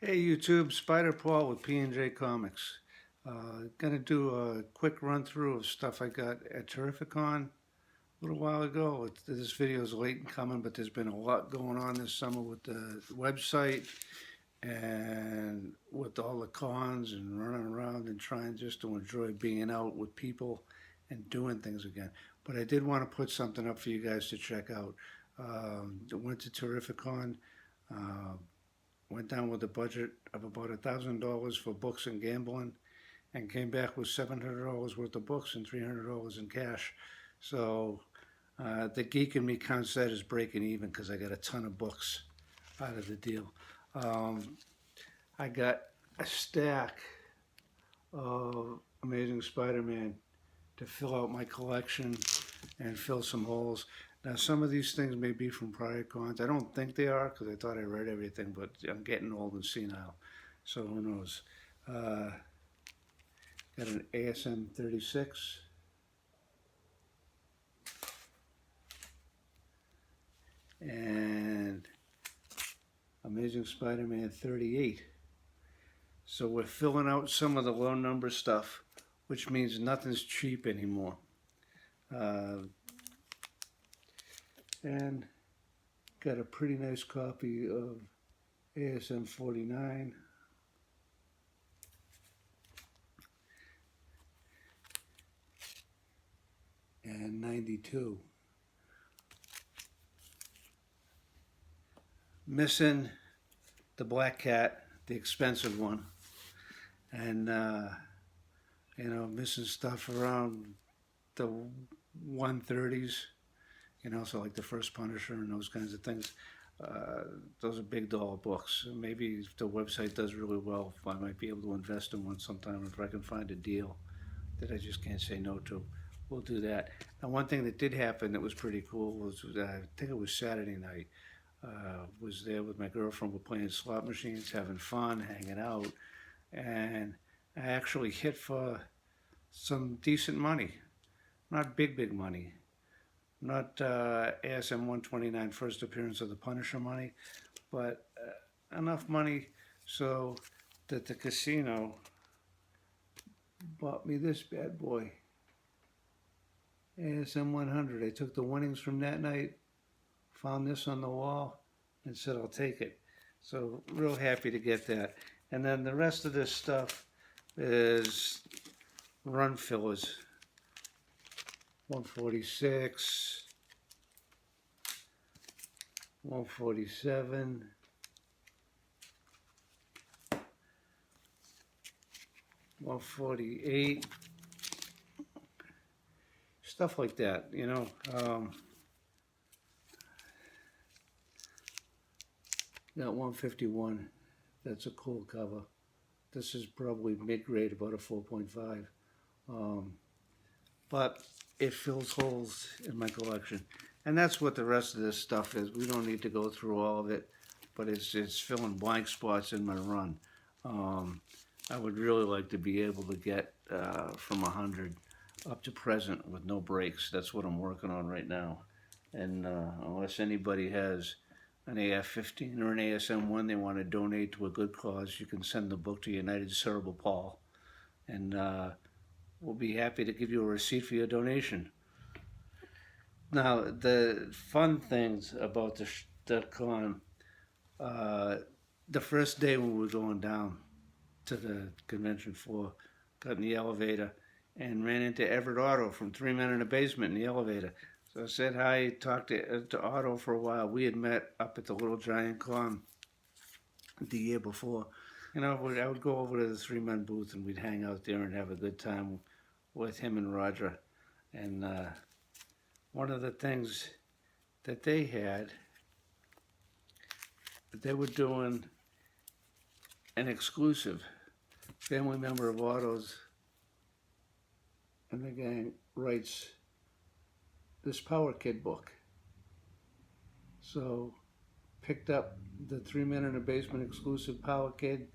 Hey YouTube, Spider Paul with J Comics. Gonna do a quick run through of stuff I got at Terrificon a little while ago. This video is late in coming, but there's been a lot going on this summer with the website and with all the cons and running around and trying just to enjoy being out with people and doing things again. But I did want to put something up for you guys to check out. Went to Terrificon. Went down with a budget of about $1,000 for books and gambling, and came back with $700 worth of books and $300 in cash. So the geek in me counts that as breaking even because I got a ton of books out of the deal. I got a stack of Amazing Spider-Man to fill out my collection and fill some holes. Now, some of these things may be from prior cons. I don't think they are because I thought I read everything, but I'm getting old and senile, so who knows. Got an ASM 36. And Amazing Spider-Man 38. So we're filling out some of the low number stuff, which means nothing's cheap anymore. And got a pretty nice copy of ASM 49. And 92. Missing the Black Cat, the expensive one. And, missing stuff around the 130s. So like the first Punisher and those kinds of things. Those are big dollar books. Maybe if the website does really well, I might be able to invest in one sometime if I can find a deal that I just can't say no to. We'll do that. Now, one thing that did happen that was pretty cool was, I think it was Saturday night, was there with my girlfriend. We're playing slot machines, having fun, hanging out, and I actually hit for some decent money. Not big money. Not ASM 129 first appearance of the Punisher money, but enough money so that the casino bought me this bad boy, ASM 100. I took the winnings from that night, found this on the wall, and said I'll take it. So real happy to get that. And then the rest of this stuff is run fillers. 146, 147, 148, stuff like that, Got 151, that's a cool cover. This is probably mid-grade, about a 4.5. But it fills holes in my collection. And that's what the rest of this stuff is. We don't need to go through all of it, but it's filling blank spots in my run. I would really like to be able to get from 100 up to present with no breaks. That's what I'm working on right now. And unless anybody has an AF-15 or an ASM-1 they want to donate to a good cause, you can send the book to United Cerebral Paul. And we'll be happy to give you a receipt for your donation. Now, the fun things about the con, the first day when we were going down to the convention floor, got in the elevator and ran into Everett Otto from Three Men in a Basement in the elevator. So I said hi, talked to Otto for a while. We had met up at the Little Giant Con the year before. I would go over to the Three Men booth and we'd hang out there and have a good time with him and Roger. And one of the things that they had, they were doing an exclusive. Family member of Otto's and the gang writes this Power Kid book. So picked up the Three Men in a Basement exclusive Power Kid,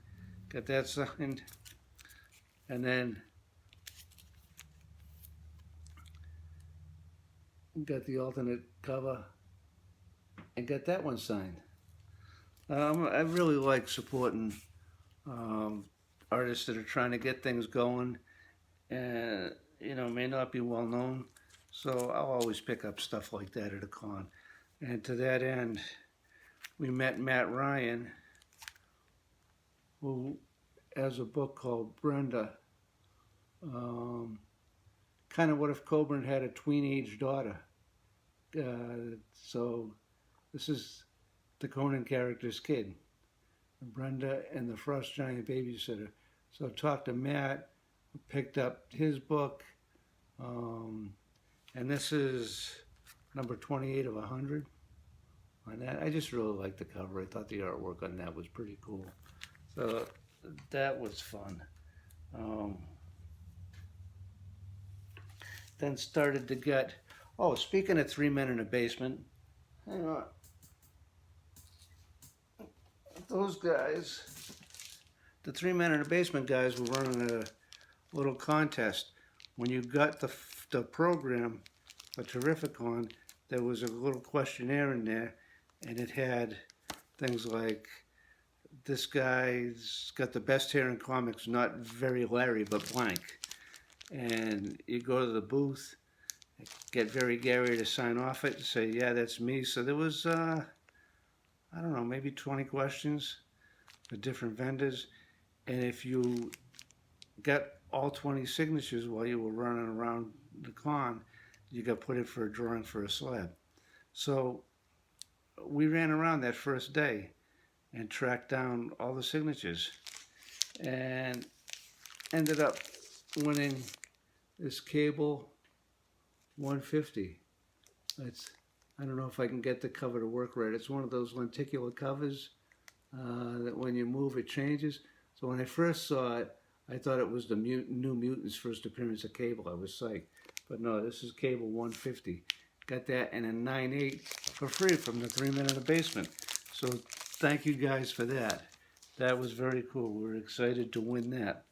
got that signed, and then got the alternate cover and got that one signed. I really like supporting artists that are trying to get things going and, may not be well known. So I'll always pick up stuff like that at a con. And to that end, we met Matt Ryan, who has a book called Brenda. Kind of what if Coburn had a tween-age daughter. So this is the Conan character's kid, Brenda and the Frost Giant Babysitter. So I talked to Matt, who picked up his book, and this is number 28 of 100 on that. I just really liked the cover. I thought the artwork on that was pretty cool. So that was fun. Then started to get, speaking of Three Men in a Basement, hang on. Those guys, the Three Men in a Basement guys were running a little contest. When you got the program, a Terrificon, there was a little questionnaire in there, and it had things like, this guy's got the best hair in comics, not very Larry, but blank. And you go to the booth, get Very Gary to sign off it, and say, yeah, that's me. So there was, I don't know, maybe 20 questions for different vendors. And if you got all 20 signatures while you were running around the con, you got put in for a drawing for a slab. So we ran around that first day and tracked down all the signatures and ended up winning this Cable 150. I don't know if I can get the cover to work right. It's one of those lenticular covers that when you move it changes. So when I first saw it, I thought it was the New Mutants' first appearance of Cable. I was psyched. But no, this is Cable 150. Got that in a 9/8 for free from the Three Men in the Basement. So thank you guys for that. That was very cool. We were excited to win that.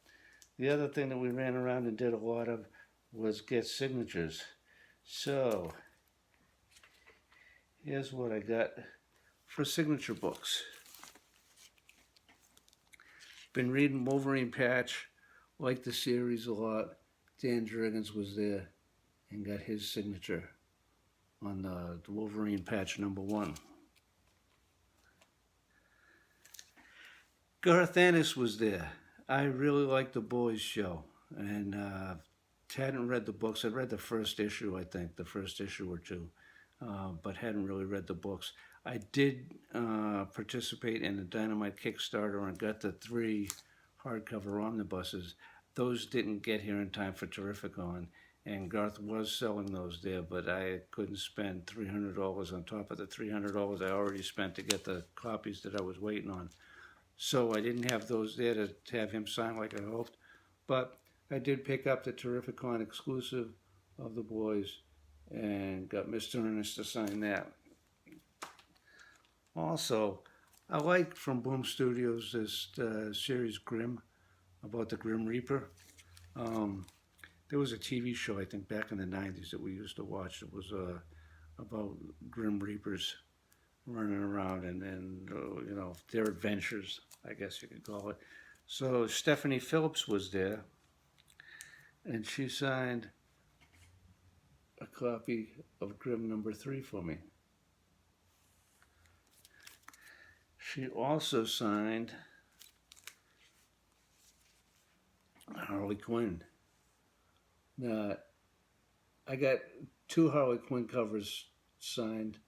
The other thing that we ran around and did a lot of was get signatures. So here's what I got for signature books. Been reading Wolverine Patch, liked the series a lot. Dan Jurgens was there and got his signature on the Wolverine Patch #1. Garth Ennis was there. I really liked the Boys show, and hadn't read the books. I'd read the first issue, I think, the first issue or two, but hadn't really read the books. I did participate in the Dynamite Kickstarter and got the 3 hardcover omnibuses. Those didn't get here in time for Terrificon, and Garth was selling those there, but I couldn't spend $300 on top of the $300 I already spent to get the copies that I was waiting on. So I didn't have those there to have him sign like I hoped, but I did pick up the Terrificon exclusive of the Boys and got Mr. Earnest to sign that. Also, I like from Boom Studios this series Grimm, about the Grim Reaper. There was a TV show, I think, back in the 90s that we used to watch. It was about Grim Reapers running around and their adventures, I guess you could call it. So Stephanie Phillips was there, and she signed a copy of Grimm #3 for me. She also signed Harley Quinn. Now, I got 2 Harley Quinn covers signed.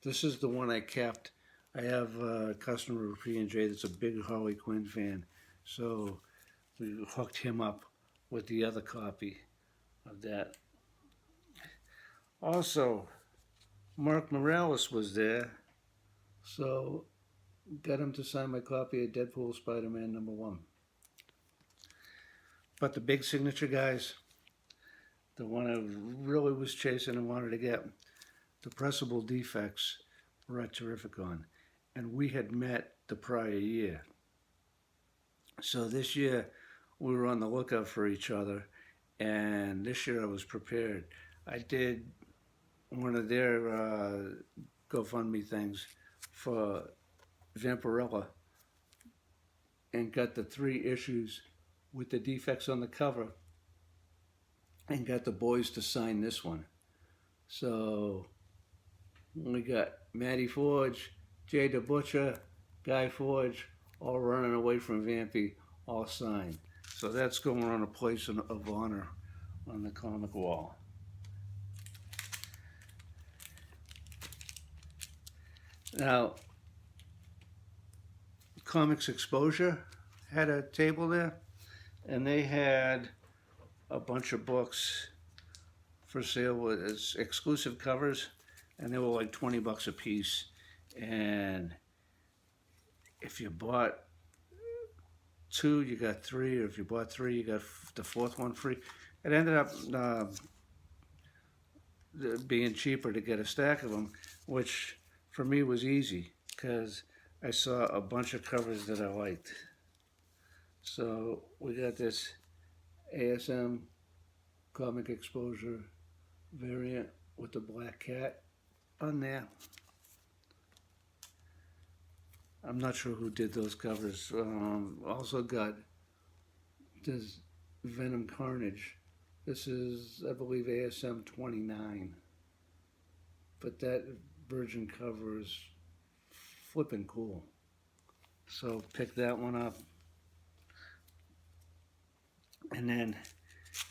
This is the one I kept. I have a customer at P&J that's a big Harley Quinn fan, so we hooked him up with the other copy of that. Also, Mark Morales was there, so got him to sign my copy of Deadpool SpiderMan #1. But the big signature guys, the one I really was chasing and wanted to get, the pressable defects were at Terrificon, and we had met the prior year. So this year we were on the lookout for each other, and this year I was prepared. I did one of their GoFundMe things for Vampirella and got the 3 issues with the defects on the cover and got the boys to sign this one. So we got Matty Forge, Jay the Butcher, Guy Forge, all running away from Vampy, all signed. So that's going on a place of honor on the comic wall. Now, Comics Exposure had a table there, and they had a bunch of books for sale with exclusive covers, and they were like $20 a piece. And if you bought 2, you got 3, or if you bought 3, you got the 4th one free. It ended up being cheaper to get a stack of them, which for me was easy because I saw a bunch of covers that I liked. So we got this ASM Comic Exposure variant with the black cat on there. I'm not sure who did those covers. Also got this Venom Carnage. This is, I believe, ASM 29. But that virgin cover is flipping cool. So pick that one up. And then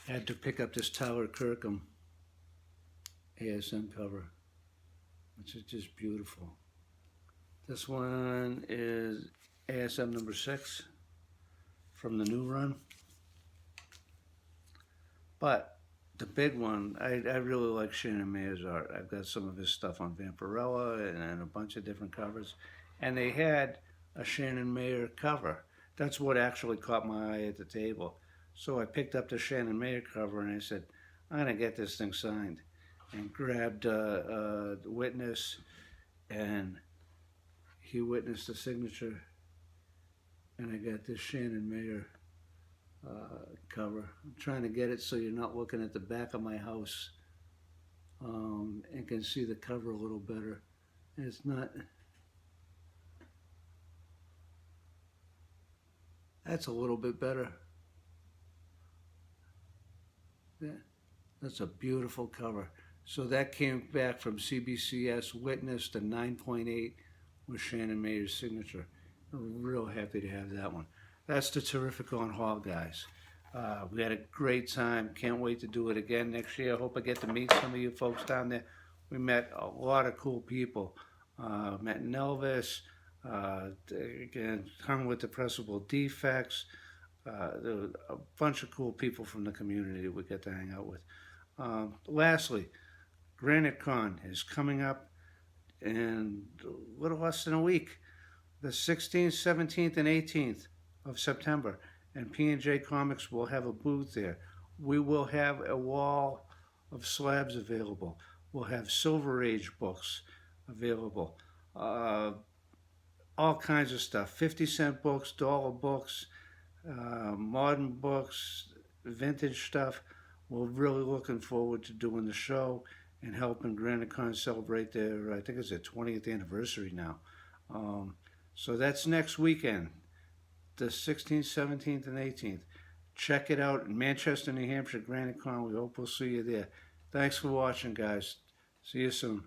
had to pick up this Tyler Kirkham ASM cover, which is just beautiful. This one is ASM number 6 from the new run. But the big one, I really like Shannon Mayor's art. I've got some of his stuff on Vampirella and a bunch of different covers. And they had a Shannon Mayor cover. That's what actually caught my eye at the table. So I picked up the Shannon Mayor cover and I said, I'm going to get this thing signed. And grabbed Witness, and he witnessed the signature. And I got this Shannon Mayor cover. I'm trying to get it so you're not looking at the back of my house and can see the cover a little better. And it's not... That's a little bit better. Yeah, that's a beautiful cover. So that came back from CBCS Witness to 9.8 with Shannon Mayor's signature. I'm real happy to have that one. That's the Terrificon Haul, guys. We had a great time. Can't wait to do it again next year. I hope I get to meet some of you folks down there. We met a lot of cool people. Met Nelvis. Again, hung with the Pressable Defects. There were a bunch of cool people from the community that we get to hang out with. Lastly, Granitecon is coming up in a little less than a week. The 16th, 17th, and 18th of September. And J Comics will have a booth there. We will have a wall of slabs available. We'll have Silver Age books available. All kinds of stuff. 50-cent books, dollar books, modern books, vintage stuff. We're really looking forward to doing the show and helping Granitecon celebrate their, I think it's their 20th anniversary now. So that's next weekend, the 16th, 17th, and 18th. Check it out in Manchester, New Hampshire, Granitecon. We hope we'll see you there. Thanks for watching, guys. See you soon.